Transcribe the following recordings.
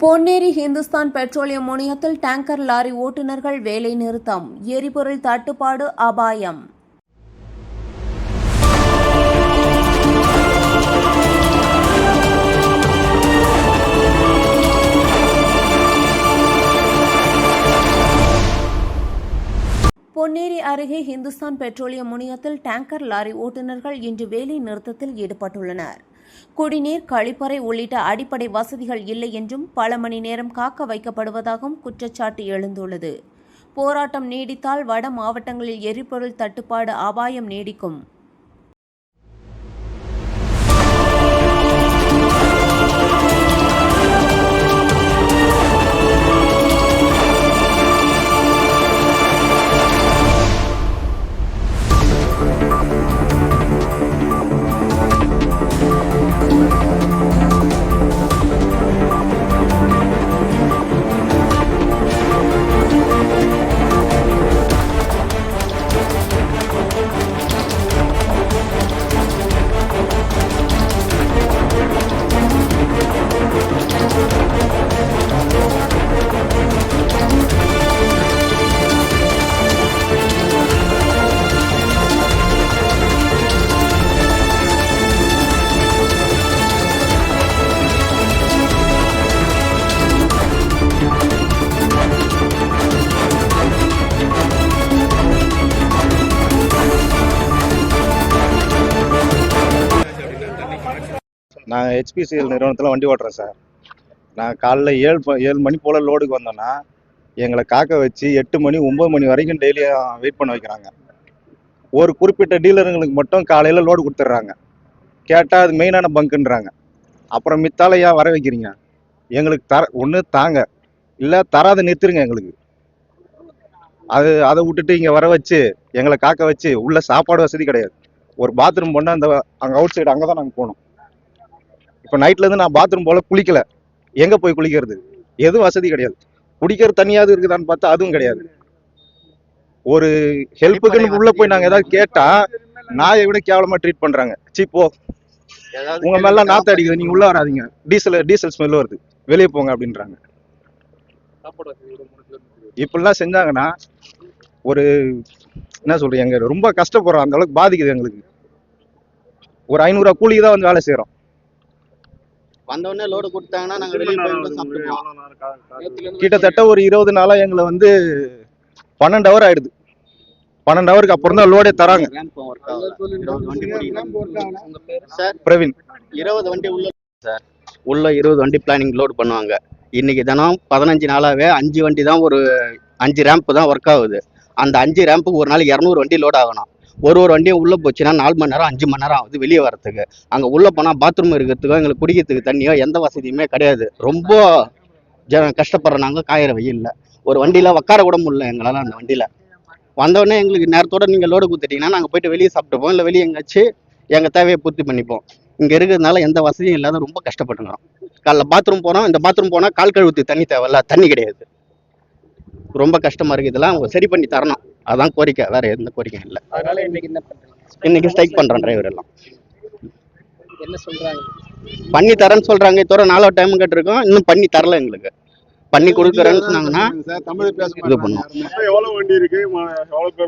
Ponneri Hindustan petroleum முனையத்தில் tanker lorry ஓட்டுநர்கள் வேலை நிறுத்தம். எரிபொருள் தட்டுப்பாடு அபாயம். பொன்னேரி அருகே ஹிந்துஸ்தான் பெட்ரோலியம் முனையத்தில் டேங்கர் லாரி ஓட்டுநர்கள் இன்று வேலை நிறுத்தத்தில் ஈடுபட்டுள்ளனர். குடிநீர், கழிப்பறை உள்ளிட்ட அடிப்படை வசதிகள் இல்லை என்றும் பல மணி நேரம் காக்க வைக்கப்படுவதாகவும் குற்றச்சாட்டு எழுந்துள்ளது. போராட்டம் நீடித்தால் வட மாவட்டங்களில் எரிபொருள் தட்டுப்பாடு அபாயம் நீடிக்கும். நான் HPCL நிறுவனத்தில் வண்டி ஓட்டுறேன் சார். நான் காலைல 7 மணி போல் லோடுக்கு வந்தோன்னா எங்களை காக்க வச்சு 8 மணி 9 மணி வரைக்கும் டெய்லியும் வெயிட் பண்ண வைக்கிறாங்க. ஒரு குறிப்பிட்ட டீலருங்களுக்கு மட்டும் காலையில் லோடு கொடுத்துட்றாங்க. கேட்டால் அது மெயினான பங்குன்றாங்க. அப்புறம் மித்தால ஏன் வர வைக்கிறீங்க? எங்களுக்கு ஒன்று தாங்க, இல்லை தராத நிறுத்துருங்க. எங்களுக்கு அதை விட்டுட்டு இங்கே வர வச்சு எங்களை காக்க வச்சு உள்ள சாப்பாடு வசதி கிடையாது. ஒரு பாத்ரூம் போனால் அங்கே அவுட் சைடு அங்கே தான் நாங்கள் போகணும். இப்போ நைட்லேருந்து நான் பாத்ரூம் போல குளிக்கல. எங்கே போய் குளிக்கிறது? எதுவும் வசதி கிடையாது. குடிக்கிற தனியாவது இருக்குதான்னு பார்த்தா அதுவும் கிடையாது. ஒரு ஹெல்ப்புக்குன்னு உள்ள போய் நாங்கள் ஏதாவது கேட்டால் நாயை விட கேவலமாக ட்ரீட் பண்ணுறாங்க. போ, உங்க மேலாம் நாற்று அடிக்குது, நீங்கள் உள்ளே வராதிங்க, டீசல் ஸ்மெல் வருது, வெளியே போங்க அப்படின்றாங்க. இப்படிலாம் செஞ்சாங்கன்னா ஒரு என்ன சொல்றீங்க, எங்க ரொம்ப கஷ்டப்படுறோம். அந்த அளவுக்கு பாதிக்குது எங்களுக்கு. ஒரு 500 ரூபா கூலிக்கு தான் வந்து வேலை செய்யறோம். வந்தோடனே லோடு கொடுத்தாங்கன்னா நாங்கள் வெளியே போய் சாப்பிட்டுப்போம். கிட்டத்தட்ட ஒரு 20 நாளா எங்களை வந்து 12 ஹவர் ஆயிடுது. 12 ஹவருக்கு அப்புறம் தான் லோடே தராங்க. சார் பிரவீன், 20 வண்டி உள்ள 20 வண்டி பிளானிங் லோடு பண்ணுவாங்க. இன்னைக்கு தினம் 15 நாளாவே 5 வண்டி தான், ஒரு 5 ரேம்ப் தான் ஒர்க் ஆகுது. அந்த 5 ரேம்புக்கு ஒரு நாள் 200 வண்டி லோட் ஆகணும். ஒரு வண்டியும் உள்ளே போச்சுன்னா 4 மணி நேரம் 5 மணி நேரம் ஆகுது வெளியே வரத்துக்கு. அங்கே உள்ளே போனால் பாத்ரூம் இருக்கிறதுக்கோ எங்களுக்கு குடிக்கிறதுக்கு தண்ணியோ எந்த வசதியுமே கிடையாது. ரொம்ப கஷ்டப்படுற நாங்கள் காயிற வெயில்ல ஒரு வண்டியில் உட்கார கூட முடியல எங்களால். அந்த வண்டியில் வந்தோடனே எங்களுக்கு நேரத்தோட நீங்கள் லோடு கொடுத்துட்டீங்கன்னா நாங்கள் போயிட்டு வெளியே சாப்பிட்டுப்போம், இல்லை வெளியே எங்கேயாச்சும் எங்கள் தேவையை பூர்த்தி பண்ணிப்போம். இங்கே இருக்கிறதுனால எந்த வசதியும் இல்லாத ரொம்ப கஷ்டப்பட்டுக்கிறோம். காலைல பாத்ரூம் போகிறோம், இந்த பாத்ரூம் போனால் கால் கழுவுக்கு தண்ணி தேவையில்ல, தண்ணி கிடையாது. ரொம்ப கஷ்டமா இருக்கு. இதெல்லாம் அவங்க சரி பண்ணி தரணும். அதான் கோரிக்கை, வேற எந்த கோரிக்கையும் இல்லை. இன்னைக்கு ஸ்ட்ரைக் பண்றோம். டிரைவர் எல்லாம் என்ன சொல்றாங்க? பண்ணி தரேன்னு சொல்றாங்க. இத்தோட 4 டைம் கேட்டிருக்கோம், இன்னும் பண்ணி தரல. எங்களுக்கு பண்ணி கொடுக்குறேன்னு சொன்னாங்கன்னா இது பண்ணுவோம்.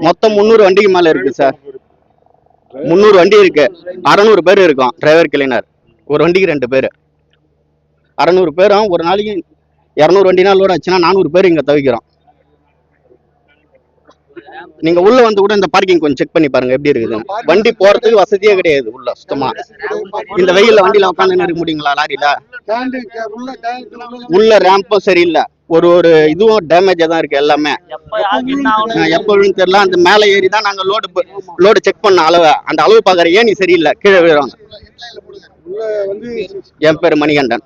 மொத்தம் 300 வண்டிக்கு மேல இருக்கு சார். 300 வண்டி இருக்கு. 600 பேர் இருக்கோம். டிரைவர் கிளீனர் ஒரு வண்டிக்கு 2 பேர். 600 பேரும் ஒரு நாளைக்கு 200 வண்டினா லோட் ஆச்சுன்னா 400 பேர் இங்க தவிக்கிறோம். நீங்க உள்ள வந்து கூட இந்த பார்க்கிங் கொஞ்சம் செக் பண்ணி பாருங்க எப்படி இருக்குது. வண்டி போறதுக்கு வசதியே கிடையாது உள்ள சுத்தமா. இந்த வெயில்ல வண்டியில உட்காந்து இருக்க முடியுங்களா? லாரியில உள்ள ரேம்பும் சரியில்லை. ஒரு இதுவும் டேமேஜா தான் இருக்கு எல்லாமே. எப்ப தெரியல. அந்த மேல ஏறி தான் நாங்க லோடு செக் பண்ண அளவு, அந்த அளவு பாக்குற ஏன் நீ சரியில்லை, கீழே விழுறாங்க. என் பேரு மணிகண்டன்.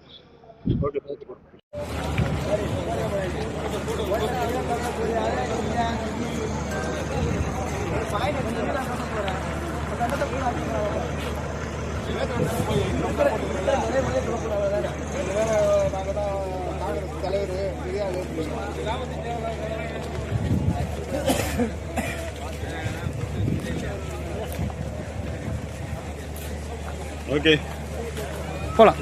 ஓகே, போலாம்.